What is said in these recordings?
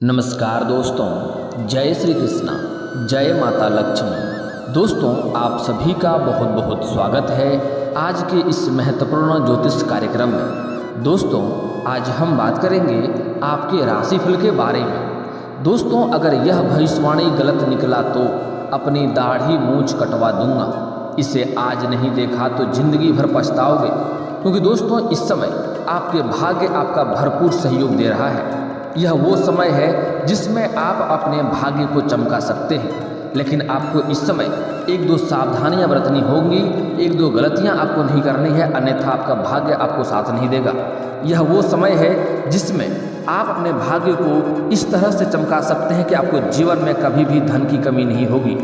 नमस्कार दोस्तों, जय श्री कृष्णा, जय माता लक्ष्मी। दोस्तों, आप सभी का बहुत बहुत स्वागत है आज के इस महत्वपूर्ण ज्योतिष कार्यक्रम में। दोस्तों, आज हम बात करेंगे आपके राशिफल के बारे में। दोस्तों, अगर यह भविष्यवाणी गलत निकला तो अपनी दाढ़ी मूंछ कटवा दूंगा। इसे आज नहीं देखा तो जिंदगी भर पछताओगे, क्योंकि दोस्तों इस समय आपके भाग्य आपका भरपूर सहयोग दे रहा है। यह वो समय है जिसमें आप अपने भाग्य को चमका सकते हैं, लेकिन आपको इस समय एक दो सावधानियां बरतनी होंगी, एक दो गलतियां आपको नहीं करनी है, अन्यथा आपका भाग्य आपको साथ नहीं देगा। यह वो समय है जिसमें आप अपने भाग्य को इस तरह से चमका सकते हैं कि आपको जीवन में कभी भी धन की कमी नहीं होगी।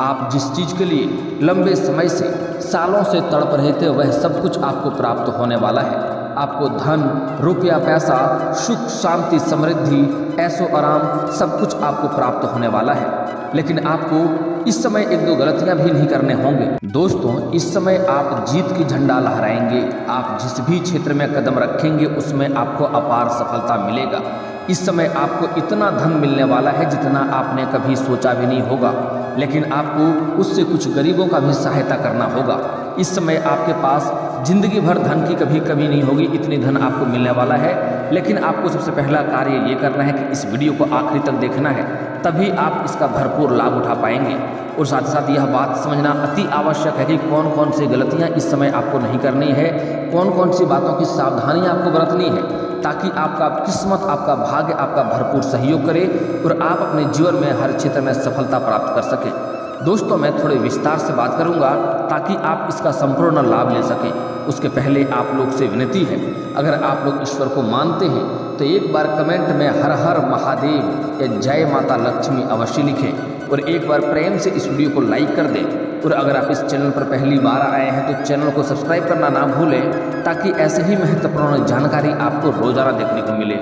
आप जिस चीज़ के लिए लंबे समय से सालों से तड़प रहे थे वह सब कुछ आपको प्राप्त होने वाला है। आपको धन, रुपया, पैसा, सुख, शांति, समृद्धि, ऐशो आराम सब कुछ आपको प्राप्त होने वाला है, लेकिन आपको इस समय एक दो गलतियां भी नहीं करने होंगे। दोस्तों, इस समय आप जीत की झंडा लहराएंगे। आप जिस भी क्षेत्र में कदम रखेंगे उसमें आपको अपार सफलता मिलेगा। इस समय आपको इतना धन मिलने वाला है जितना आपने कभी सोचा भी नहीं होगा, लेकिन आपको उससे कुछ गरीबों का भी सहायता करना होगा। इस समय आपके पास जिंदगी भर धन की कभी कमी नहीं होगी, इतनी धन आपको मिलने वाला है। लेकिन आपको सबसे पहला कार्य ये करना है कि इस वीडियो को आखिरी तक देखना है, तभी आप इसका भरपूर लाभ उठा पाएंगे। और साथ ही साथ यह बात समझना अति आवश्यक है कि कौन कौन सी गलतियां इस समय आपको नहीं करनी है, कौन कौन सी बातों की सावधानियां आपको बरतनी है, ताकि आपका किस्मत, आपका भाग्य आपका भरपूर सहयोग करे और आप अपने जीवन में हर क्षेत्र में सफलता प्राप्त कर सकें। दोस्तों, मैं थोड़े विस्तार से बात करूंगा ताकि आप इसका संपूर्ण लाभ ले सकें। उसके पहले आप लोग से विनती है, अगर आप लोग ईश्वर को मानते हैं तो एक बार कमेंट में हर हर महादेव या जय माता लक्ष्मी अवश्य लिखें और एक बार प्रेम से इस वीडियो को लाइक कर दें। और अगर आप इस चैनल पर पहली बार आए हैं तो चैनल को सब्सक्राइब करना ना भूलें, ताकि ऐसे ही महत्वपूर्ण जानकारी आपको रोजाना देखने को मिले।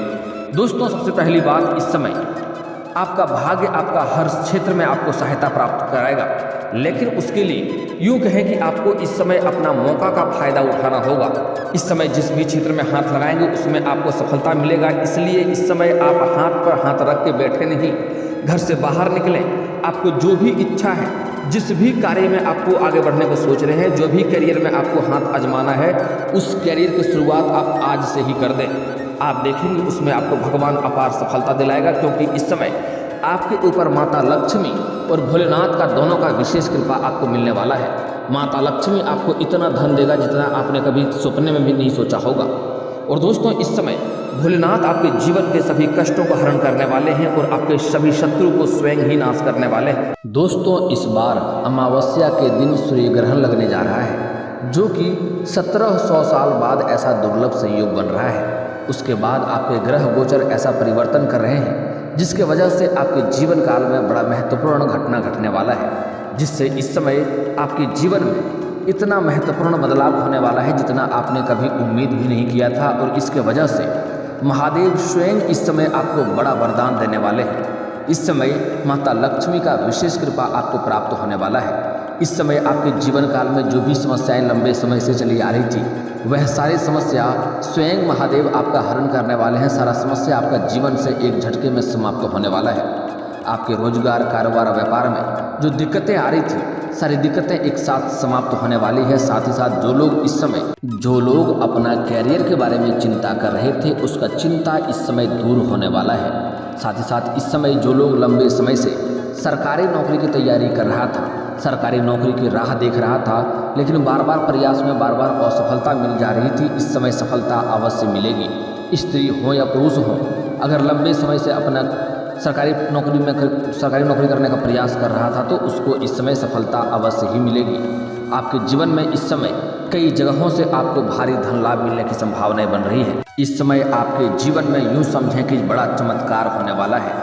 दोस्तों, सबसे पहली बात, इस समय आपका भाग्य आपका हर क्षेत्र में आपको सहायता प्राप्त कराएगा, लेकिन उसके लिए यूँ कहें कि आपको इस समय अपना मौका का फायदा उठाना होगा। इस समय जिस भी क्षेत्र में हाथ लगाएंगे उसमें आपको सफलता मिलेगा, इसलिए इस समय आप हाथ पर हाथ रख के बैठे नहीं, घर से बाहर निकलें। आपको जो भी इच्छा है, जिस भी कार्य में आपको आगे बढ़ने को सोच रहे हैं, जो भी करियर में आपको हाथ आजमाना है, उस करियर की शुरुआत आप आज से ही कर दें। आप देखेंगे उसमें आपको भगवान अपार सफलता दिलाएगा, क्योंकि इस समय आपके ऊपर माता लक्ष्मी और भोलेनाथ का दोनों का विशेष कृपा आपको मिलने वाला है। माता लक्ष्मी आपको इतना धन देगा जितना आपने कभी सपने में भी नहीं सोचा होगा। और दोस्तों, इस समय भोलेनाथ आपके जीवन के सभी कष्टों को हरण करने वाले हैं और आपके सभी शत्रु को स्वयं ही नाश करने वाले हैं। दोस्तों, इस बार अमावस्या के दिन सूर्य ग्रहण लगने जा रहा है, जो कि 1700 साल बाद ऐसा दुर्लभ संयोग बन रहा है। उसके बाद आपके ग्रह गोचर ऐसा परिवर्तन कर रहे हैं जिसके वजह से आपके जीवन काल में बड़ा महत्वपूर्ण घटना घटने वाला है, जिससे इस समय आपके जीवन में इतना महत्वपूर्ण बदलाव होने वाला है जितना आपने कभी उम्मीद भी नहीं किया था। और इसके वजह से महादेव स्वयं इस समय आपको बड़ा वरदान देने वाले हैं। इस समय माता लक्ष्मी का विशेष कृपा आपको प्राप्त होने वाला है। इस समय आपके जीवन काल में जो भी समस्याएं लंबे समय से चली आ रही थी, वह सारी समस्या स्वयं महादेव आपका हरण करने वाले हैं। सारा समस्या आपका जीवन से एक झटके में समाप्त होने वाला है। आपके रोजगार, कारोबार, व्यापार में जो दिक्कतें आ रही थी, सारी दिक्कतें एक साथ समाप्त होने वाली है। साथ ही साथ जो लोग अपना कैरियर के बारे में चिंता कर रहे थे, उसका चिंता इस समय दूर होने वाला है। साथ ही साथ इस समय जो लोग लंबे समय से सरकारी नौकरी की तैयारी कर रहा था, सरकारी नौकरी की राह देख रहा था, लेकिन बार बार प्रयास में बार बार असफलता मिल जा रही थी, इस समय सफलता अवश्य मिलेगी। स्त्री हो या पुरुष हो, अगर लंबे समय से अपना सरकारी नौकरी करने का प्रयास कर रहा था तो उसको इस समय सफलता अवश्य ही मिलेगी। आपके जीवन में इस समय कई जगहों से आपको भारी धन लाभ मिलने की संभावनाएं बन रही है। इस समय आपके जीवन में यूँ समझें कि बड़ा चमत्कार होने वाला है।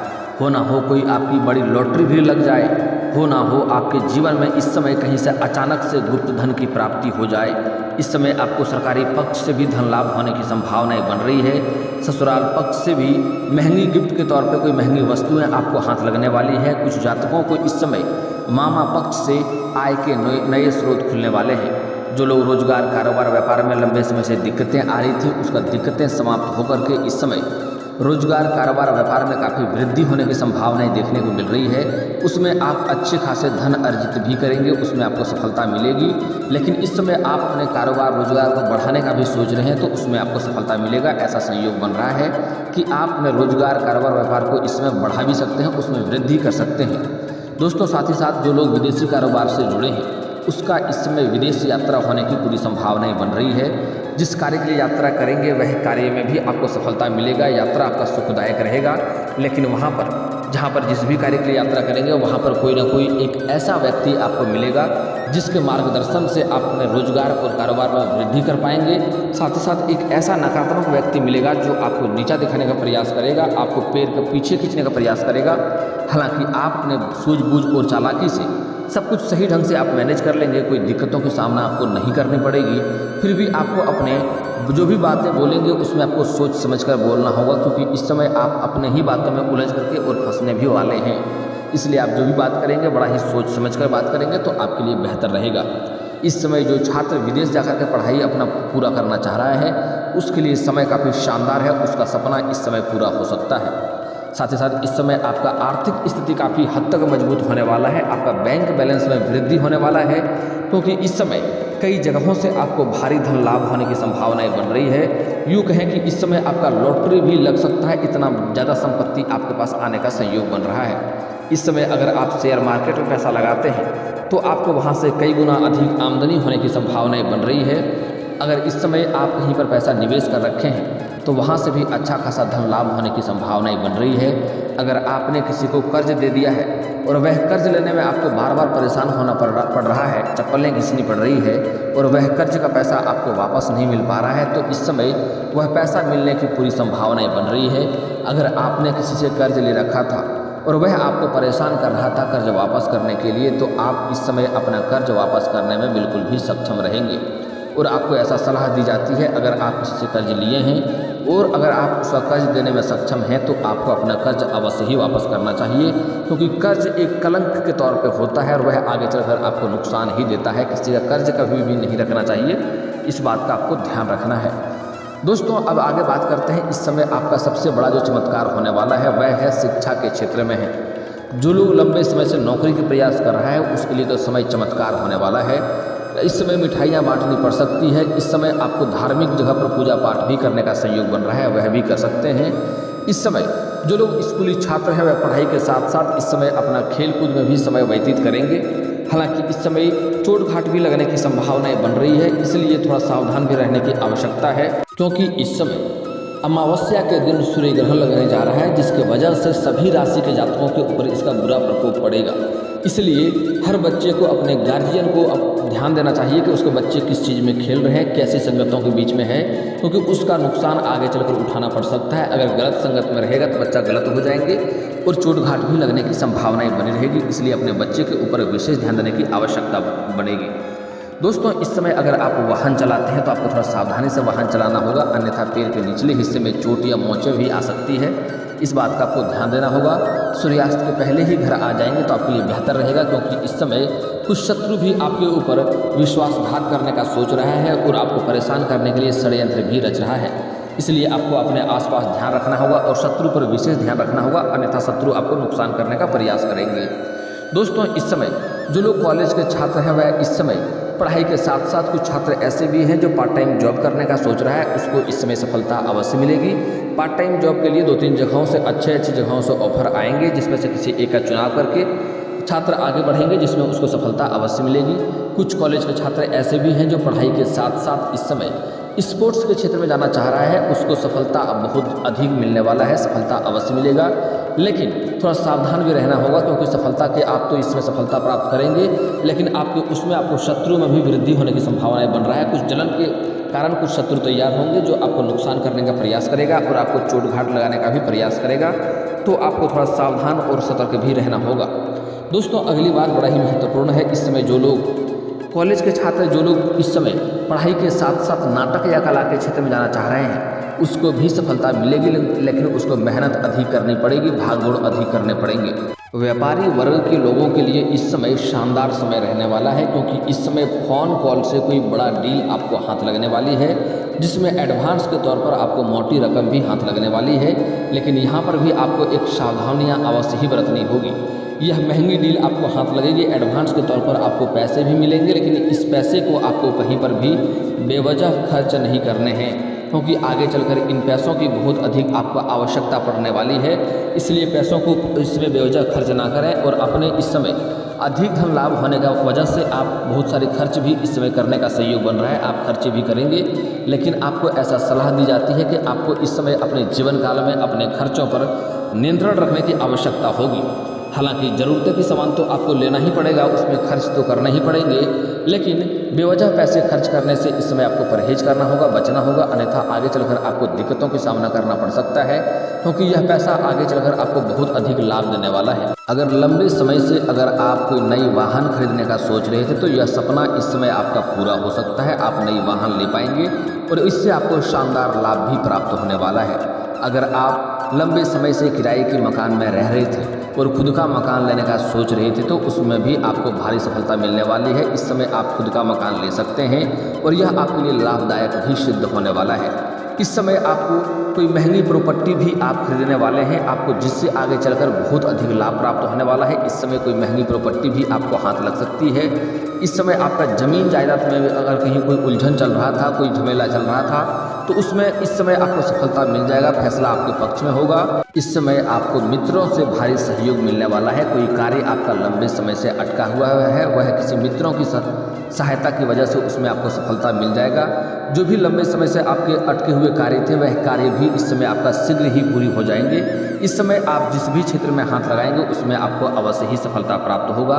हो ना हो कोई आपकी बड़ी लॉटरी भी लग जाए, हो ना हो आपके जीवन में इस समय कहीं से अचानक से गुप्त धन की प्राप्ति हो जाए। इस समय आपको सरकारी पक्ष से भी धन लाभ होने की संभावनाएं बन रही है। ससुराल पक्ष से भी महंगी गिफ्ट के तौर पे कोई महंगी वस्तुएं आपको हाथ लगने वाली है। कुछ जातकों को इस समय मामा पक्ष से आय के नए स्रोत खुलने वाले हैं। जो लोग रोजगार, कारोबार, व्यापार में लंबे समय से दिक्कतें आ रही थी, उसका दिक्कतें समाप्त होकर के इस समय रोजगार, कारोबार, व्यापार में काफ़ी वृद्धि होने की संभावनाएं देखने को मिल रही है। उसमें आप अच्छे खासे धन अर्जित भी करेंगे, उसमें आपको सफलता मिलेगी। लेकिन इस समय आप अपने कारोबार, रोजगार को बढ़ाने का भी सोच रहे हैं तो उसमें आपको सफलता मिलेगा। ऐसा संयोग बन रहा है कि आप अपने रोजगार, कारोबार, व्यापार को इसमें बढ़ा भी सकते हैं, उसमें वृद्धि कर सकते हैं। दोस्तों, साथ ही साथ जो लोग विदेशी कारोबार से जुड़े हैं उसका इस समय विदेश यात्रा होने की पूरी संभावनाएं बन रही है। जिस कार्य के लिए यात्रा करेंगे वह कार्य में भी आपको सफलता मिलेगा, यात्रा आपका सुखदायक रहेगा। लेकिन वहाँ पर जहाँ पर जिस भी कार्य के लिए यात्रा करेंगे वहाँ पर कोई ना कोई एक ऐसा व्यक्ति आपको मिलेगा जिसके मार्गदर्शन से आप अपने रोजगार और कारोबार में वृद्धि कर पाएंगे। साथ ही साथ एक ऐसा नकारात्मक व्यक्ति मिलेगा जो आपको नीचा दिखाने का प्रयास करेगा, आपको पैर के पीछे खींचने का प्रयास करेगा। हालांकि आप अपने सूझबूझ और चालाकी से सब कुछ सही ढंग से आप मैनेज कर लेंगे, कोई दिक्कतों का सामना आपको नहीं करनी पड़ेगी। फिर भी आपको अपने जो भी बातें बोलेंगे उसमें आपको सोच समझकर बोलना होगा, क्योंकि इस समय आप अपने ही बातों में उलझ करके और फंसने भी वाले हैं। इसलिए आप जो भी बात करेंगे बड़ा ही सोच समझकर बात करेंगे तो आपके लिए बेहतर रहेगा। इस समय जो छात्र विदेश जाकर के पढ़ाई अपना पूरा करना चाह रहा है उसके लिए समय काफ़ी शानदार है, उसका सपना इस समय पूरा हो सकता है। साथ ही साथ इस समय आपका आर्थिक स्थिति काफ़ी हद तक मजबूत होने वाला है, आपका बैंक बैलेंस में वृद्धि होने वाला है, क्योंकि इस समय कई जगहों से आपको भारी धन लाभ होने की संभावनाएं बन रही है। यूँ कहें कि इस समय आपका लॉटरी भी लग सकता है, इतना ज़्यादा संपत्ति आपके पास आने का संयोग बन रहा है। इस समय अगर आप शेयर मार्केट में पैसा लगाते हैं तो आपको वहाँ से कई गुना अधिक आमदनी होने की संभावनाएं बन रही है। अगर इस समय आप कहीं पर पैसा निवेश कर रखे हैं तो वहाँ से भी अच्छा खासा धन लाभ होने की संभावनाएं बन रही है। अगर आपने किसी को कर्ज दे दिया है और वह कर्ज लेने में आपको बार बार परेशान होना पड़ रहा है, चप्पलें घिसनी पड़ रही है और वह कर्ज का पैसा आपको वापस नहीं मिल पा रहा है, तो इस समय वह पैसा मिलने की पूरी संभावनाएं बन रही है। अगर आपने किसी से कर्ज ले रखा था और वह आपको परेशान कर रहा था कर्ज वापस करने के लिए, तो आप इस समय अपना कर्ज वापस करने में बिल्कुल भी सक्षम रहेंगे। और आपको ऐसा सलाह दी जाती है, अगर आप किसी से कर्ज लिए हैं और अगर आप उसका कर्ज देने में सक्षम हैं तो आपको अपना कर्ज अवश्य ही वापस करना चाहिए, क्योंकि कर्ज एक कलंक के तौर पे होता है और वह आगे चलकर आपको नुकसान ही देता है। किसी का कर्ज कभी भी नहीं रखना चाहिए, इस बात का आपको ध्यान रखना है। दोस्तों, अब आगे बात करते हैं। इस समय आपका सबसे बड़ा जो चमत्कार होने वाला है वह है शिक्षा के क्षेत्र में है। जो लोग लंबे समय से नौकरी के प्रयास कर रहा है उसके लिए तो समय चमत्कार होने वाला है। इस समय मिठाइयाँ बांटनी पड़ सकती है, इस समय आपको धार्मिक जगह पर पूजा पाठ भी करने का संयोग बन रहा है, वह भी कर सकते हैं। इस समय जो लोग स्कूली छात्र हैं वह पढ़ाई के साथ साथ इस समय अपना खेल कूद में भी समय व्यतीत करेंगे। हालांकि इस समय चोट घाट भी लगने की संभावनाएं बन रही है, इसलिए थोड़ा सावधान भी रहने की आवश्यकता है, क्योंकि इस समय अमावस्या के दिन सूर्य ग्रहण लगने जा रहा है, जिसके वजह से सभी राशि के जातकों के ऊपर इसका बुरा प्रकोप पड़ेगा। इसलिए हर बच्चे को अपने गार्जियन को अब ध्यान देना चाहिए कि उसके बच्चे किस चीज़ में खेल रहे हैं, कैसी संगतों के बीच में है, क्योंकि उसका नुकसान आगे चलकर उठाना पड़ सकता है। अगर गलत संगत में रहेगा तो बच्चा गलत हो जाएंगे और चोट घाट भी लगने की संभावनाएं बनी रहेगी। इसलिए अपने बच्चे के ऊपर विशेष ध्यान देने की आवश्यकता बनेगी। दोस्तों, इस समय अगर आप वाहन चलाते हैं तो आपको थोड़ा सावधानी से वाहन चलाना होगा, अन्यथा पैर के निचले हिस्से में चोट या मोचें भी आ सकती है, इस बात का आपको ध्यान देना होगा। सूर्यास्त के पहले ही घर आ जाएंगे तो आपके लिए बेहतर रहेगा, क्योंकि इस समय कुछ शत्रु भी आपके ऊपर विश्वासघात करने का सोच रहा है और आपको परेशान करने के लिए षड्यंत्र भी रच रहा है। इसलिए आपको अपने आसपास ध्यान रखना होगा और शत्रु पर विशेष ध्यान रखना होगा, अन्यथा शत्रु आपको नुकसान करने का प्रयास करेंगे। दोस्तों, इस समय जो लोग कॉलेज के छात्र हैं वह इस समय पढ़ाई के साथ साथ कुछ छात्र ऐसे भी हैं जो पार्ट टाइम जॉब करने का सोच रहा है, उसको इस समय सफलता अवश्य मिलेगी। पार्ट टाइम जॉब के लिए 2-3 जगहों से अच्छी जगहों से ऑफर आएंगे, जिसमें से किसी एक का चुनाव करके छात्र आगे बढ़ेंगे, जिसमें उसको सफलता अवश्य मिलेगी। कुछ कॉलेज के छात्र ऐसे भी हैं जो पढ़ाई के साथ साथ इस समय स्पोर्ट्स के क्षेत्र में जाना चाह रहा है, उसको सफलता अब बहुत अधिक मिलने वाला है, सफलता अवश्य मिलेगा। लेकिन थोड़ा सावधान भी रहना होगा, क्योंकि सफलता के आप तो इसमें सफलता प्राप्त करेंगे, लेकिन आपको शत्रु में भी वृद्धि होने की संभावनाएं बन रहा है। कुछ जलन के कारण कुछ शत्रु तैयार होंगे जो आपको नुकसान करने का प्रयास करेगा और आपको चोट घाट लगाने का भी प्रयास करेगा, तो आपको थोड़ा सावधान और सतर्क भी रहना होगा। दोस्तों, अगली बात बड़ा ही महत्वपूर्ण है। इस समय जो लोग कॉलेज के छात्र जो लोग इस समय पढ़ाई के साथ साथ नाटक या कला के क्षेत्र में जाना चाह रहे हैं उसको भी सफलता मिलेगी, लेकिन उसको मेहनत अधिक करनी पड़ेगी, भाग दौड़ अधिक करने पड़ेंगे। व्यापारी वर्ग के लोगों के लिए इस समय शानदार समय रहने वाला है, क्योंकि इस समय फ़ोन कॉल से कोई बड़ा डील आपको हाथ लगने वाली है, जिसमें एडवांस के तौर पर आपको मोटी रकम भी हाथ लगने वाली है। लेकिन यहाँ पर भी आपको एक सावधानियाँ अवश्य ही बरतनी होगी। यह महंगी डील आपको हाथ लगेगी, एडवांस के तौर पर आपको पैसे भी मिलेंगे, लेकिन इस पैसे को आपको कहीं पर भी बेवजह खर्च नहीं करने हैं, क्योंकि आगे चलकर इन पैसों की बहुत अधिक आपको आवश्यकता पड़ने वाली है। इसलिए पैसों को इसमें बेवजह खर्च ना करें, और अपने इस समय अधिक धन लाभ होने का वजह से आप बहुत सारे खर्च भी इस समय करने का सहयोग बन रहा है, आप खर्चे भी करेंगे। लेकिन आपको ऐसा सलाह दी जाती है कि आपको इस समय अपने जीवन काल में अपने खर्चों पर नियंत्रण रखने की आवश्यकता होगी। हालांकि ज़रूरत की सामान तो आपको लेना ही पड़ेगा, उसमें खर्च तो करने ही पड़ेंगे, लेकिन बेवजह पैसे खर्च करने से इस समय आपको परहेज करना होगा, बचना होगा, अन्यथा आगे चलकर आपको दिक्कतों का सामना करना पड़ सकता है, क्योंकि यह पैसा आगे चलकर आपको बहुत अधिक लाभ देने वाला है। अगर लंबे समय से अगर आप कोई नई वाहन खरीदने का सोच रहे थे तो यह सपना इस समय आपका पूरा हो सकता है, आप नई वाहन ले पाएंगे और इससे आपको शानदार लाभ भी प्राप्त होने वाला है। अगर आप लंबे समय से किराए के मकान में रह रहे थे और खुद का मकान लेने का सोच रहे थे तो उसमें भी आपको भारी सफलता मिलने वाली है। इस समय आप खुद का मकान ले सकते हैं और यह आपके लिए लाभदायक भी सिद्ध होने वाला है। इस समय आपको कोई महंगी प्रॉपर्टी भी आप खरीदने वाले हैं, आपको जिससे आगे चलकर बहुत अधिक लाभ प्राप्त होने वाला है। इस समय कोई महंगी प्रॉपर्टी भी आपको हाथ लग सकती है। इस समय आपका ज़मीन जायदाद में अगर कहीं कोई उलझन चल रहा था, कोई झमेला चल रहा था, तो उसमें इस समय आपको सफलता मिल जाएगा, फैसला आपके पक्ष में होगा। इस समय आपको मित्रों से भारी सहयोग मिलने वाला है। कोई कार्य आपका लंबे समय से अटका हुआ है, वह किसी मित्रों की सहायता की वजह से उसमें आपको सफलता मिल जाएगा। जो भी लंबे समय से आपके अटके हुए कार्य थे, वह कार्य भी इस समय आपका शीघ्र ही पूरी हो जाएंगे। इस समय आप जिस भी क्षेत्र में हाथ लगाएंगे उसमें आपको अवश्य ही सफलता प्राप्त होगा।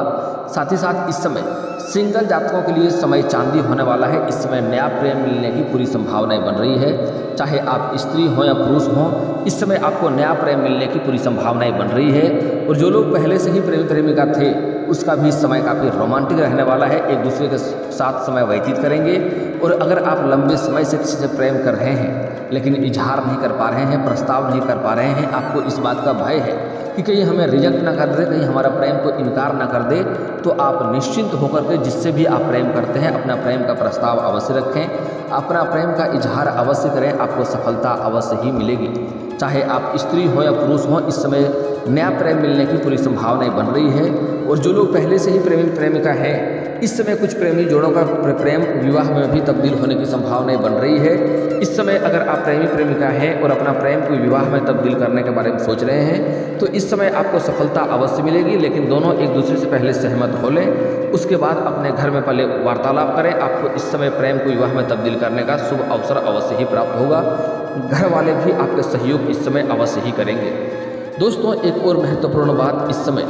साथ ही साथ इस समय सिंगल जातकों के लिए समय चांदी होने वाला है। इस समय नया प्रेम मिलने की पूरी संभावनाएं बन रही है। चाहे आप स्त्री हों या पुरुष हों, इस समय आपको नया प्रेम मिलने की पूरी संभावनाएं बन रही है। और जो लोग पहले से ही प्रेमी प्रेमिका थे, उसका भी समय काफ़ी रोमांटिक रहने वाला है, एक दूसरे के साथ समय व्यतीत करेंगे। और अगर आप लंबे समय से किसी से प्रेम कर रहे हैं लेकिन इजहार नहीं कर पा रहे हैं, प्रस्ताव नहीं कर पा रहे हैं, आपको इस बात का भय है कि कहीं हमें रिजेक्ट ना कर दे, कहीं हमारा प्रेम को इनकार ना कर दे, तो आप निश्चिंत होकर के जिससे भी आप प्रेम करते हैं अपना प्रेम का प्रस्ताव अवश्य रखें, अपना प्रेम का इजहार अवश्य करें, आपको सफलता अवश्य ही मिलेगी। चाहे आप स्त्री हो या पुरुष हो, इस समय नया प्रेम मिलने की पूरी संभावनाएं बन रही है। और जो लोग पहले से ही प्रेमी प्रेमिका हैं, इस समय कुछ प्रेमी जोड़ों का प्रेम विवाह में भी तब्दील होने की संभावनाएं बन रही है। इस समय अगर आप प्रेमी प्रेमिका हैं और अपना प्रेम को विवाह में तब्दील करने के बारे में सोच रहे हैं, तो इस समय आपको सफलता अवश्य मिलेगी, लेकिन दोनों एक दूसरे से पहले सहमत हो लें, उसके बाद अपने घर में पहले वार्तालाप करें। आपको इस समय प्रेम को विवाह में तब्दील करने का शुभ अवसर अवश्य ही प्राप्त होगा। घर वाले भी आपके सहयोग इस समय अवश्य ही करेंगे। दोस्तों, एक और महत्वपूर्ण बात, इस समय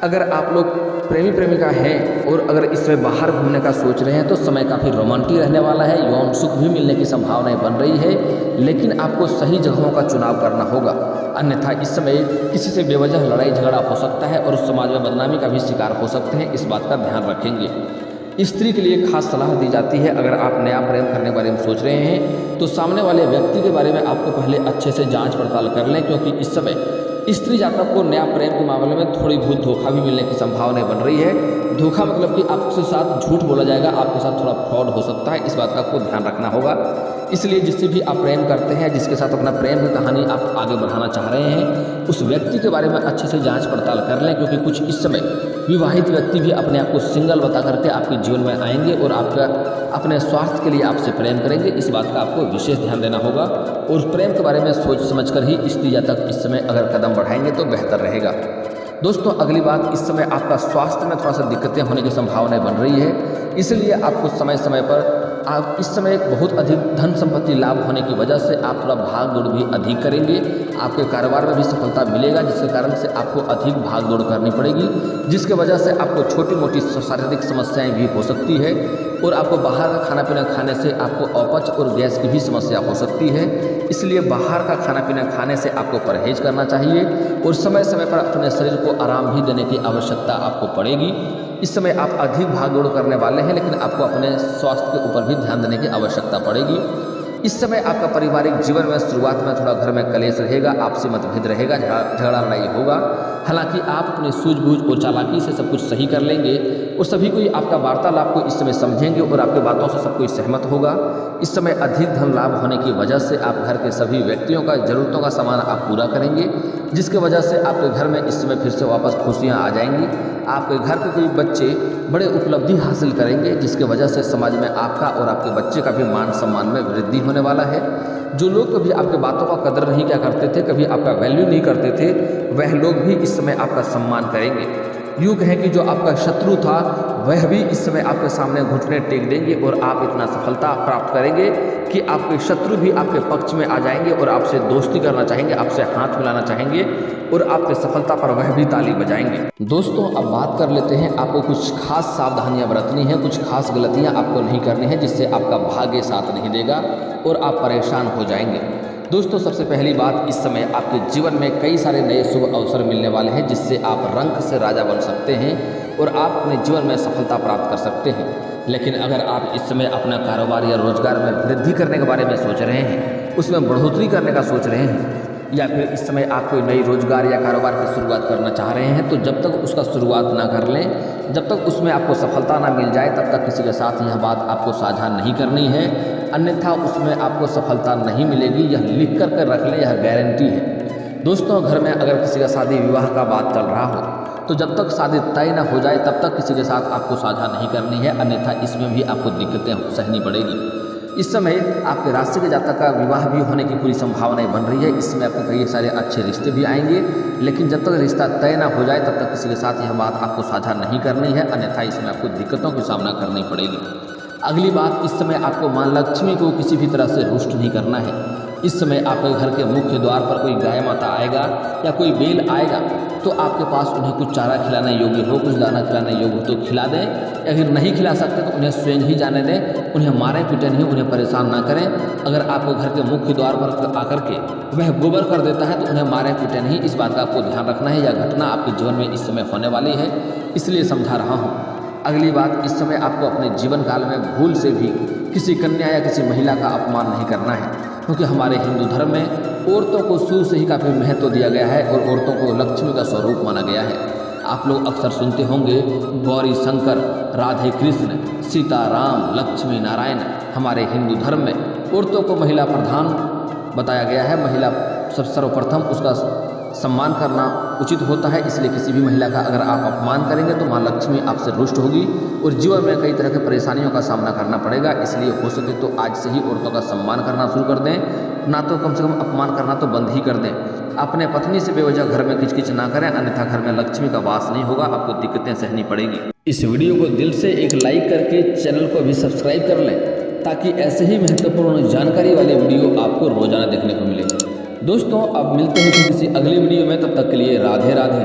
अगर आप लोग प्रेमी प्रेमिका हैं और अगर इसमें बाहर घूमने का सोच रहे हैं तो समय काफ़ी रोमांटिक रहने वाला है, यौन सुख भी मिलने की संभावनाएं बन रही है, लेकिन आपको सही जगहों का चुनाव करना होगा, अन्यथा इस समय किसी से बेवजह लड़ाई झगड़ा हो सकता है और समाज में बदनामी का भी शिकार हो सकते हैं। इस बात का ध्यान रखेंगे। स्त्री के लिए खास सलाह दी जाती है, अगर आप नया प्रेम करने के बारे में सोच रहे हैं तो सामने वाले व्यक्ति के बारे में आपको पहले अच्छे से जाँच पड़ताल कर लें, क्योंकि इस समय स्त्री जातक को नया प्रेम के मामले में थोड़ी बहुत धोखा भी मिलने की संभावनाएं बन रही है। धोखा मतलब कि आपके साथ झूठ बोला जाएगा, आपके साथ थोड़ा फ्रॉड हो सकता है, इस बात का आपको ध्यान रखना होगा। इसलिए जिससे भी आप प्रेम करते हैं, जिसके साथ अपना प्रेम की कहानी आप आगे बढ़ाना चाह रहे हैं, उस व्यक्ति के बारे में अच्छे से जांच पड़ताल कर लें, क्योंकि कुछ इस समय विवाहित व्यक्ति भी अपने आप को सिंगल बता करके आपके जीवन में आएंगे और आपका अपने स्वार्थ के लिए आपसे प्रेम करेंगे। इस बात का आपको विशेष ध्यान देना होगा और प्रेम के बारे में सोच समझकर ही स्त्री जातक इस समय अगर कदम बढ़ाएंगे तो बेहतर रहेगा। दोस्तों, अगली बात, इस समय आपका स्वास्थ्य में थोड़ा सा दिक्कतें होने की संभावनाएं बन रही है, इसलिए आपको समय समय पर आप इस समय बहुत अधिक धन संपत्ति लाभ होने की वजह से आप थोड़ा भाग दौड़ भी अधिक करेंगे। आपके कारोबार में भी सफलता मिलेगा, जिसके कारण से आपको अधिक भाग दौड़ करनी पड़ेगी, जिसके वजह से आपको छोटी मोटी शारीरिक समस्याएं भी हो सकती है और आपको बाहर का खाना पीना खाने से आपको अपच और गैस की भी समस्या हो सकती है। इसलिए बाहर का खाना पीना खाने से आपको परहेज करना चाहिए और समय समय पर अपने शरीर को आराम भी देने की आवश्यकता आपको पड़ेगी। इस समय आप अधिक भाग दौड़ करने वाले हैं, लेकिन आपको अपने स्वास्थ्य के ऊपर भी ध्यान देने की आवश्यकता पड़ेगी। इस समय आपका पारिवारिक जीवन में शुरुआत में थोड़ा घर में कलेश रहेगा, आपसी मतभेद रहेगा, झगड़ा लड़ाई होगा। हालांकि आप अपने सूझबूझ और चालाकी से सब कुछ सही कर लेंगे और सभी कोई आपका वार्तालाप को इस समय समझेंगे और आपकी बातों से सब कोई सहमत होगा। इस समय अधिक धन लाभ होने की वजह से आप घर के सभी व्यक्तियों का ज़रूरतों का सामान आप पूरा करेंगे, जिसकी वजह से आपके घर में इस समय फिर से वापस खुशियाँ आ जाएंगी। आपके घर के कोई बच्चे बड़े उपलब्धि हासिल करेंगे, जिसकी वजह से समाज में आपका और आपके बच्चे का भी मान सम्मान में वृद्धि होने वाला है। जो लोग कभी आपके बातों का कदर नहीं क्या करते थे, कभी आपका वैल्यू नहीं करते थे, वह लोग भी इस समय आपका सम्मान करेंगे। यूँ कहें कि जो आपका शत्रु था वह भी इस समय आपके सामने घुटने टेक देंगे और आप इतना सफलता प्राप्त करेंगे कि आपके शत्रु भी आपके पक्ष में आ जाएंगे और आपसे दोस्ती करना चाहेंगे, आपसे हाथ मिलाना चाहेंगे और आपके सफलता पर वह भी ताली बजाएंगे। दोस्तों, अब बात कर लेते हैं, आपको कुछ खास सावधानियां बरतनी है, कुछ खास गलतियां आपको नहीं करनी है, जिससे आपका भाग्य साथ नहीं देगा और आप परेशान हो जाएंगे। दोस्तों, सबसे पहली बात, इस समय आपके जीवन में कई सारे नए शुभ अवसर मिलने वाले हैं, जिससे आप रंक से राजा बन सकते हैं और आप अपने जीवन में सफलता प्राप्त कर सकते हैं। लेकिन अगर आप इस समय अपना कारोबार या रोजगार में वृद्धि करने के बारे में सोच रहे हैं, उसमें बढ़ोतरी करने का सोच रहे हैं, या फिर इस समय आप कोई नई रोजगार या कारोबार की शुरुआत करना चाह रहे हैं, तो जब तक उसका शुरुआत ना कर लें, जब तक उसमें आपको सफलता ना मिल जाए, तब तक किसी के साथ यह बात आपको साझा नहीं करनी है, अन्यथा उसमें आपको सफलता नहीं मिलेगी। यह लिख कर रख लें, यह गारंटी है। दोस्तों, घर में अगर किसी का शादी विवाह का बात चल रहा हो, तो जब तक शादी तय न हो जाए तब तक किसी के साथ आपको साझा नहीं करनी है, अन्यथा इसमें भी आपको दिक्कतें सहनी पड़ेगी। इस समय आपके राशि के जातक का विवाह भी होने की पूरी संभावनाएं बन रही है। इसमें आपको कई सारे अच्छे रिश्ते भी आएंगे, लेकिन जब तक रिश्ता तय ना हो जाए तब तक किसी के साथ यह बात आपको साझा नहीं करनी है, अन्यथा इसमें आपको दिक्कतों का सामना करनी पड़ेगी। अगली बात, इस समय आपको मां लक्ष्मी को किसी भी तरह से रुष्ट नहीं करना है। इस समय आपके घर के मुख्य द्वार पर कोई गाय माता आएगा या कोई बैल आएगा, तो आपके पास उन्हें कुछ चारा खिलाने योग्य हो, कुछ दाना खिलाने योग्य हो तो खिला दें। अगर नहीं खिला सकते तो उन्हें स्वयं ही जाने दें, उन्हें मारें पीटें नहीं, उन्हें परेशान ना करें। अगर आपके घर के मुख्य द्वार पर आकर के वह गोबर कर देता है तो उन्हें मारें पीटें नहीं। इस बात का आपको ध्यान रखना है। यह घटना आपके जीवन में इस समय होने वाली है, इसलिए समझा रहा हूँ। अगली बात, इस समय आपको अपने जीवन काल में भूल से भी किसी कन्या या किसी महिला का अपमान नहीं करना है, क्योंकि हमारे हिंदू धर्म में औरतों को शुरू से ही काफ़ी महत्व दिया गया है और औरतों को लक्ष्मी का स्वरूप माना गया है। आप लोग अक्सर सुनते होंगे गौरी शंकर, राधे कृष्ण, सीता राम, लक्ष्मी नारायण। हमारे हिंदू धर्म में औरतों को महिला प्रधान बताया गया है। महिला सर्वप्रथम उसका सम्मान करना उचित होता है, इसलिए किसी भी महिला का अगर आप अपमान करेंगे तो माँ लक्ष्मी आपसे रुष्ट होगी और जीवन में कई तरह की परेशानियों का सामना करना पड़ेगा। इसलिए हो सके तो आज से ही औरतों का सम्मान करना शुरू कर दें, ना तो कम से कम अपमान करना तो बंद ही कर दें। अपने पत्नी से बेवजह घर में किचकिच ना करें, अन्यथा घर में लक्ष्मी का वास नहीं होगा, आपको दिक्कतें सहनी पड़ेगी। इस वीडियो को दिल से एक लाइक करके चैनल को भी सब्सक्राइब कर लें, ताकि ऐसे ही महत्वपूर्ण जानकारी वाले वीडियो आपको रोजाना देखने को मिले। दोस्तों, अब मिलते हैं किसी अगली वीडियो में, तब तक के लिए राधे राधे।